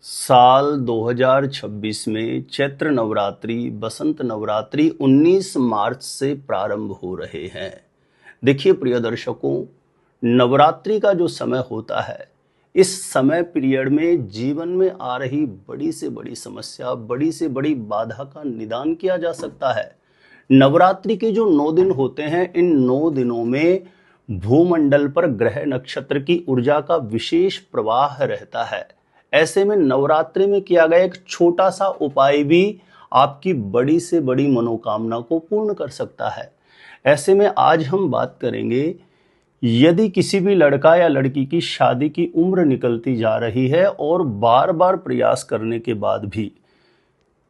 साल 2026 में चैत्र नवरात्रि बसंत नवरात्रि 19 मार्च से प्रारंभ हो रहे हैं। देखिए प्रिय दर्शकों, नवरात्रि का जो समय होता है, इस समय पीरियड में जीवन में आ रही बड़ी से बड़ी समस्या, बड़ी से बड़ी बाधा का निदान किया जा सकता है। नवरात्रि के जो 9 दिन होते हैं, इन 9 दिनों में भूमंडल पर ग्रह नक्षत्र की ऊर्जा का विशेष प्रवाह रहता है। ऐसे में नवरात्रि में किया गया एक छोटा सा उपाय भी आपकी बड़ी से बड़ी मनोकामना को पूर्ण कर सकता है। ऐसे में आज हम बात करेंगे, यदि किसी भी लड़का या लड़की की शादी की उम्र निकलती जा रही है और बार बार प्रयास करने के बाद भी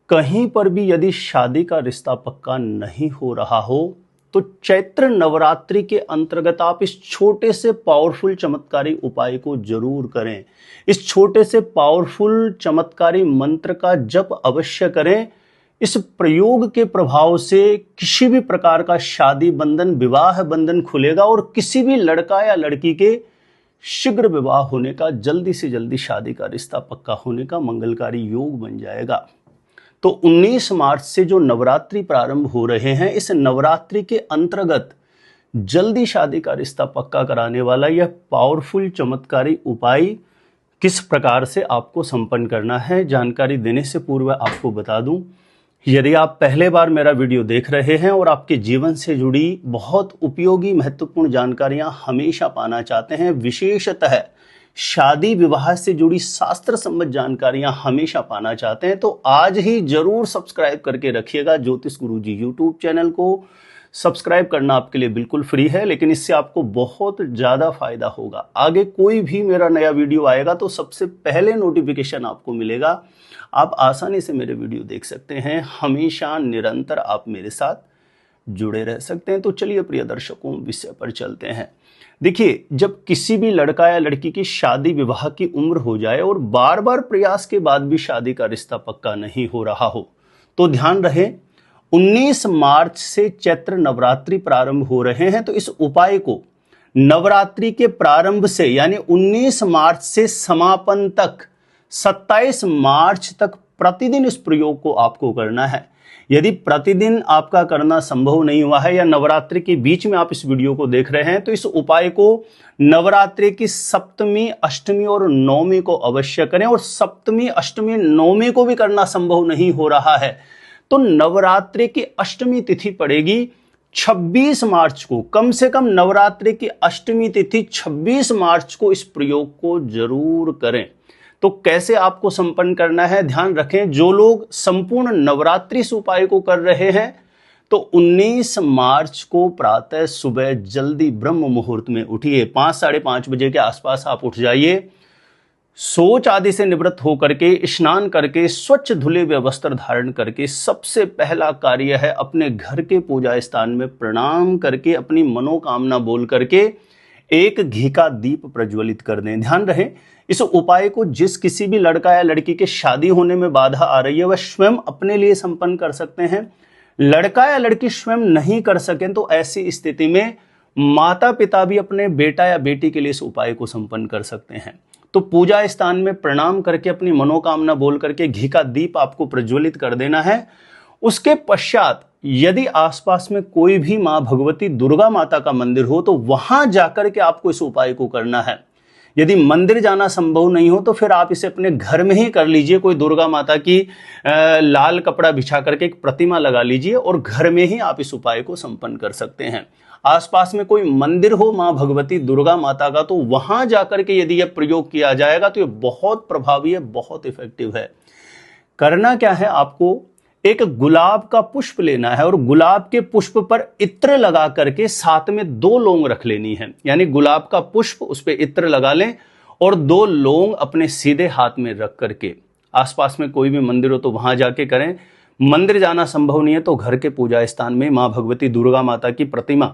कहीं पर भी यदि शादी का रिश्ता पक्का नहीं हो रहा हो, तो चैत्र नवरात्रि के अंतर्गत आप इस छोटे से पावरफुल चमत्कारी उपाय को जरूर करें। इस छोटे से पावरफुल चमत्कारी मंत्र का जप अवश्य करें। इस प्रयोग के प्रभाव से किसी भी प्रकार का शादी बंधन, विवाह बंधन खुलेगा और किसी भी लड़का या लड़की के शीघ्र विवाह होने का, जल्दी से जल्दी शादी का रिश्ता पक्का होने का मंगलकारी योग बन जाएगा। तो 19 मार्च से जो नवरात्रि प्रारंभ हो रहे हैं, इस नवरात्रि के अंतर्गत जल्दी शादी का रिश्ता पक्का कराने वाला यह पावरफुल चमत्कारी उपाय किस प्रकार से आपको संपन्न करना है, जानकारी देने से पूर्व आपको बता दूं, यदि आप पहले बार मेरा वीडियो देख रहे हैं और आपके जीवन से जुड़ी बहुत उपयोगी महत्वपूर्ण जानकारियां हमेशा पाना चाहते हैं, विशेषतः शादी विवाह से जुड़ी शास्त्र सम्मत जानकारियां हमेशा पाना चाहते हैं, तो आज ही जरूर सब्सक्राइब करके रखिएगा। ज्योतिष गुरुजी यूट्यूब चैनल को सब्सक्राइब करना आपके लिए बिल्कुल फ्री है, लेकिन इससे आपको बहुत ज़्यादा फायदा होगा। आगे कोई भी मेरा नया वीडियो आएगा तो सबसे पहले नोटिफिकेशन आपको मिलेगा। आप आसानी से मेरे वीडियो देख सकते हैं, हमेशा निरंतर आप मेरे साथ जुड़े रह सकते हैं। तो चलिए प्रिय दर्शकों, विषय पर चलते हैं। देखिए, जब किसी भी लड़का या लड़की की शादी विवाह की उम्र हो जाए और बार बार प्रयास के बाद भी शादी का रिश्ता पक्का नहीं हो रहा हो, तो ध्यान रहे 19 मार्च से चैत्र नवरात्रि प्रारंभ हो रहे हैं। तो इस उपाय को नवरात्रि के प्रारंभ से यानी 19 मार्च से समापन तक 27 मार्च तक प्रतिदिन इस प्रयोग को आपको करना है। यदि प्रतिदिन आपका करना संभव नहीं हुआ है या नवरात्रि के बीच में आप इस वीडियो को देख रहे हैं, तो इस उपाय को नवरात्रि की सप्तमी, अष्टमी और नवमी को अवश्य करें। और सप्तमी, अष्टमी, नवमी को भी करना संभव नहीं हो रहा है तो नवरात्रि की अष्टमी तिथि पड़ेगी 26 मार्च को। कम से कम नवरात्रि की अष्टमी तिथि 26 मार्च को इस प्रयोग को जरूर करें। तो कैसे आपको संपन्न करना है, ध्यान रखें। जो लोग संपूर्ण नवरात्रि इस उपाय को कर रहे हैं, तो 19 मार्च को प्रातः सुबह जल्दी ब्रह्म मुहूर्त में उठिए। 5, साढ़े 5 बजे के आसपास आप उठ जाइए। शौच आदि से निवृत्त होकर के, स्नान करके, स्वच्छ धुले हुए वस्त्र धारण करके सबसे पहला कार्य है अपने घर के पूजा स्थान में प्रणाम करके, अपनी मनोकामना बोल करके एक घी का दीप प्रज्वलित कर दें। ध्यान रहे, इस उपाय को जिस किसी भी लड़का या लड़की के शादी होने में बाधा आ रही है, वह स्वयं अपने लिए संपन्न कर सकते हैं। लड़का या लड़की स्वयं नहीं कर सकें तो ऐसी स्थिति में माता पिता भी अपने बेटा या बेटी के लिए इस उपाय को संपन्न कर सकते हैं। तो पूजा स्थान में प्रणाम करके, अपनी मनोकामना बोल करके घी का दीप आपको प्रज्वलित कर देना है। उसके पश्चात यदि आसपास में कोई भी मां भगवती दुर्गा माता का मंदिर हो, तो वहां जाकर के आपको इस उपाय को करना है। यदि मंदिर जाना संभव नहीं हो तो फिर आप इसे अपने घर में ही कर लीजिए। कोई दुर्गा माता की लाल कपड़ा बिछा करके एक प्रतिमा लगा लीजिए और घर में ही आप इस उपाय को संपन्न कर सकते हैं। आसपास में कोई मंदिर हो मां भगवती दुर्गा माता का, तो वहां जाकर के यदि यह प्रयोग किया जाएगा तो यह बहुत प्रभावी है, बहुत इफेक्टिव है। करना क्या है, आपको एक गुलाब का पुष्प लेना है और गुलाब के पुष्प पर इत्र लगा करके साथ में 2 लौंग रख लेनी है। यानी गुलाब का पुष्प, उस पर इत्र लगा लें और 2 लौंग अपने सीधे हाथ में रख करके, आसपास में कोई भी मंदिर हो तो वहां जाके करें। मंदिर जाना संभव नहीं है तो घर के पूजा स्थान में मां भगवती दुर्गा माता की प्रतिमा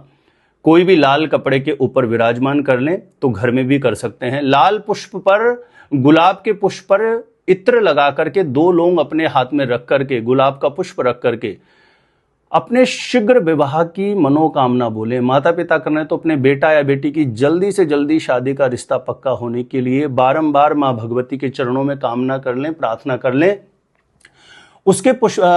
कोई भी लाल कपड़े के ऊपर विराजमान कर लें, तो घर में भी कर सकते हैं। लाल पुष्प पर, गुलाब के पुष्प पर इत्र लगा करके 2 लौंग अपने हाथ में रख करके, गुलाब का पुष्प रख करके अपने शीघ्र विवाह की मनोकामना बोले। माता पिता कर रहे हैं तो अपने बेटा या बेटी की जल्दी से जल्दी शादी का रिश्ता पक्का होने के लिए बारंबार माँ भगवती के चरणों में कामना कर लें, प्रार्थना कर लें। उसके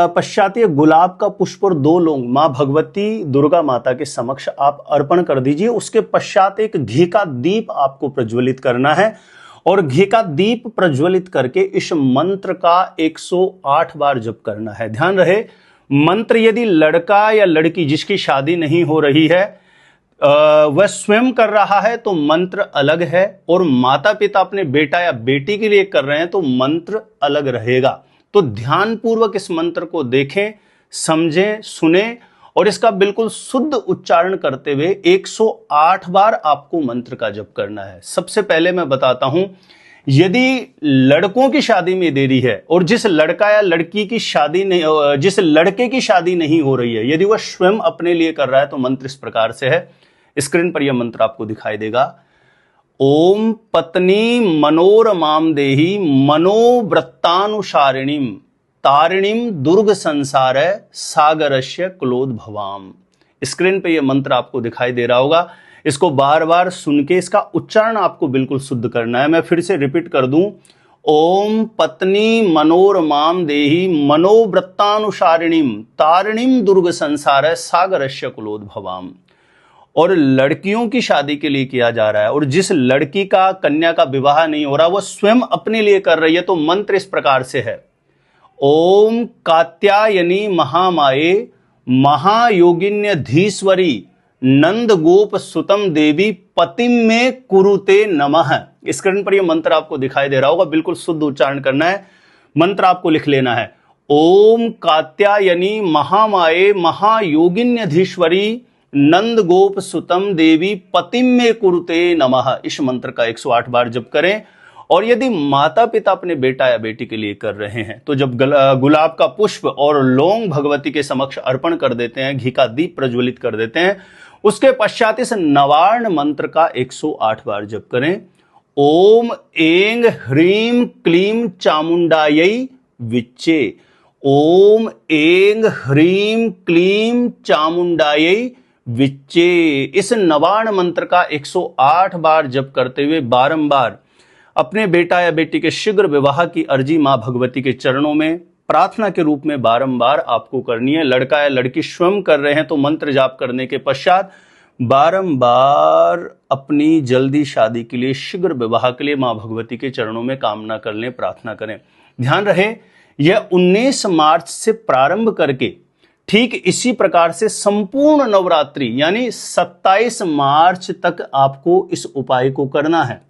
पश्चात ये गुलाब का पुष्प और 2 लौंग माँ भगवती दुर्गा माता के समक्ष आप अर्पण कर दीजिए। उसके पश्चात एक घी का दीप आपको प्रज्वलित करना है और घी का दीप प्रज्वलित करके इस मंत्र का 108 बार जप करना है। ध्यान रहे, मंत्र यदि लड़का या लड़की जिसकी शादी नहीं हो रही है वह स्वयं कर रहा है तो मंत्र अलग है, और माता पिता अपने बेटा या बेटी के लिए कर रहे हैं तो मंत्र अलग रहेगा। तो ध्यानपूर्वक इस मंत्र को देखें, समझें, सुने और इसका बिल्कुल शुद्ध उच्चारण करते हुए 108 बार आपको मंत्र का जप करना है। सबसे पहले मैं बताता हूं, यदि लड़कों की शादी में देरी है और जिस लड़का या लड़की की शादी नहीं, जिस लड़के की शादी नहीं हो रही है, यदि वह स्वयं अपने लिए कर रहा है तो मंत्र इस प्रकार से है। स्क्रीन पर यह मंत्र आपको दिखाई देगा। ओम पत्नी मनोरमाम देहि मनोवृत्तानुसारिणीम तारिणीम दुर्ग संसार सागरस्य क्लोद्भवाम। स्क्रीन पे यह मंत्र आपको दिखाई दे रहा होगा। इसको बार बार सुन के इसका उच्चारण आपको बिल्कुल शुद्ध करना है। मैं फिर से रिपीट कर दूं, ओम पत्नी मनोरमाम देहि मनोवृत्तानुसारिणीम तारिणीम दुर्ग संसार सागरस्य कुलोद्भवाम। और लड़कियों की शादी के लिए किया जा रहा है और जिस लड़की का, कन्या का विवाह नहीं हो रहा वो स्वयं अपने लिए कर रही है तो मंत्र इस प्रकार से है। ओम कात्यायनी महामाये महायोगिन्यधीश्वरी नंद गोप सुतम देवी पतिम में कुरुते नमः। स्क्रीन पर यह मंत्र आपको दिखाई दे रहा होगा, बिल्कुल शुद्ध उच्चारण करना है। मंत्र आपको लिख लेना है, ओम कात्यायनी महामाये महायोगिन्यधीश्वरी नंद गोप सुतम देवी पतिम में कुरुते नमः। इस मंत्र का 108 बार जप करें। और यदि माता पिता अपने बेटा या बेटी के लिए कर रहे हैं तो जब गुलाब का पुष्प और लौंग भगवती के समक्ष अर्पण कर देते हैं, घी का दीप प्रज्वलित कर देते हैं, उसके पश्चात इस नवार्ण मंत्र का 108 बार जप करें। ओम ऐंग ह्रीम क्लीम चामुंडायै विच्चे। ओम ऐंग ह्रीम क्लीम चामुंडायै विच्चे। इस नवार्ण मंत्र का 108 बार जप करते हुए बारंबार अपने बेटा या बेटी के शीघ्र विवाह की अर्जी मां भगवती के चरणों में प्रार्थना के रूप में बारंबार आपको करनी है। लड़का या लड़की स्वयं कर रहे हैं तो मंत्र जाप करने के पश्चात बारंबार अपनी जल्दी शादी के लिए, शीघ्र विवाह के लिए मां भगवती के चरणों में कामना कर लें, प्रार्थना करें। ध्यान रहे, यह 19 मार्च से प्रारंभ करके ठीक इसी प्रकार से संपूर्ण नवरात्रि यानी 27 मार्च तक आपको इस उपाय को करना है।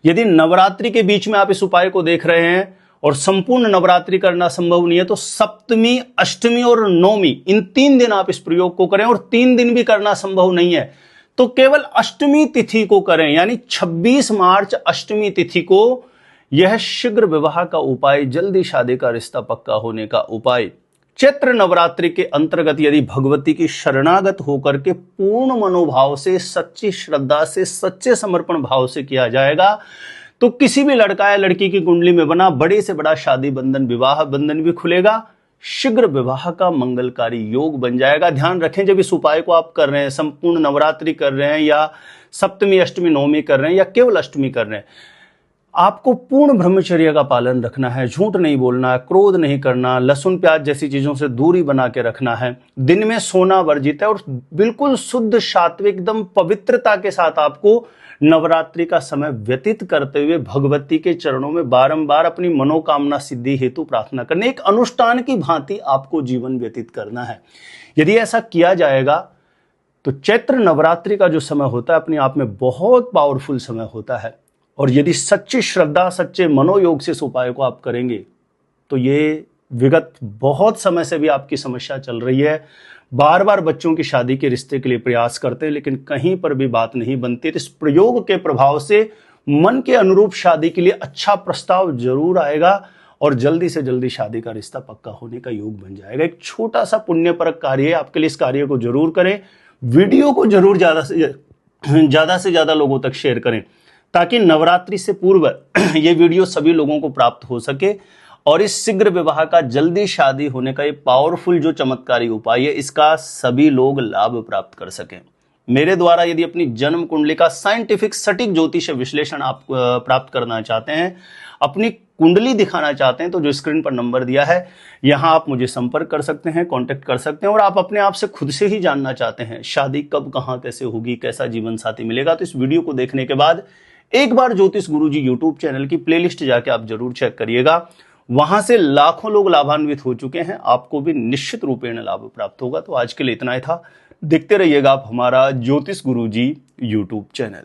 यदि नवरात्रि के बीच में आप इस उपाय को देख रहे हैं और संपूर्ण नवरात्रि करना संभव नहीं है तो सप्तमी, अष्टमी और नवमी इन 3 दिन आप इस प्रयोग को करें। और 3 दिन भी करना संभव नहीं है तो केवल अष्टमी तिथि को करें, यानी 26 मार्च अष्टमी तिथि को यह शीघ्र विवाह का उपाय, जल्दी शादी का रिश्ता पक्का होने का उपाय चैत्र नवरात्रि के अंतर्गत यदि भगवती की शरणागत होकर के पूर्ण मनोभाव से, सच्ची श्रद्धा से, सच्चे समर्पण भाव से किया जाएगा तो किसी भी लड़का या लड़की की कुंडली में बना बड़े से बड़ा शादी बंधन, विवाह बंधन भी खुलेगा। शीघ्र विवाह का मंगलकारी योग बन जाएगा। ध्यान रखें, जब इस उपाय को आप कर रहे हैं, संपूर्ण नवरात्रि कर रहे हैं या सप्तमी, अष्टमी, नवमी कर रहे हैं या केवल अष्टमी कर रहे हैं, आपको पूर्ण ब्रह्मचर्य का पालन रखना है। झूठ नहीं बोलना है, क्रोध नहीं करना, लहसुन प्याज जैसी चीजों से दूरी बना के रखना है। दिन में सोना वर्जित है और बिल्कुल शुद्ध, सात्विक, एकदम पवित्रता के साथ आपको नवरात्रि का समय व्यतीत करते हुए भगवती के चरणों में बारंबार अपनी मनोकामना सिद्धि हेतु प्रार्थना करने, एक अनुष्ठान की भांति आपको जीवन व्यतीत करना है। यदि ऐसा किया जाएगा तो चैत्र नवरात्रि का जो समय होता है अपने आप में बहुत पावरफुल समय होता है। और यदि सच्ची श्रद्धा, सच्चे मनोयोग से इस उपाय को आप करेंगे तो ये विगत बहुत समय से भी आपकी समस्या चल रही है, बार बार बच्चों की शादी के रिश्ते के लिए प्रयास करते हैं लेकिन कहीं पर भी बात नहीं बनती, तो इस प्रयोग के प्रभाव से मन के अनुरूप शादी के लिए अच्छा प्रस्ताव जरूर आएगा और जल्दी से जल्दी शादी का रिश्ता पक्का होने का योग बन जाएगा। एक छोटा सा पुण्यपरक कार्य है आपके लिए, इस कार्य को जरूर करें। वीडियो को जरूर ज्यादा से ज्यादा लोगों तक शेयर करें ताकि नवरात्रि से पूर्व ये वीडियो सभी लोगों को प्राप्त हो सके और इस शीघ्र विवाह का, जल्दी शादी होने का ये पावरफुल जो चमत्कारी उपाय है, इसका सभी लोग लाभ प्राप्त कर सकें। मेरे द्वारा यदि अपनी जन्म कुंडली का साइंटिफिक सटीक ज्योतिष विश्लेषण आप प्राप्त करना चाहते हैं, अपनी कुंडली दिखाना चाहते हैं, तो जो स्क्रीन पर नंबर दिया है यहां आप मुझे संपर्क कर सकते हैं, कांटेक्ट कर सकते हैं। और आप अपने आप से खुद से ही जानना चाहते हैं शादी कब, कहां, कैसे होगी, कैसा जीवन साथी मिलेगा, तो इस वीडियो को देखने के बाद एक बार ज्योतिष गुरुजी यूट्यूब चैनल की प्लेलिस्ट जाके आप जरूर चेक करिएगा। वहां से लाखों लोग लाभान्वित हो चुके हैं, आपको भी निश्चित रूपेण लाभ प्राप्त होगा। तो आज के लिए इतना ही था। देखते रहिएगा आप हमारा ज्योतिष गुरुजी यूट्यूब चैनल।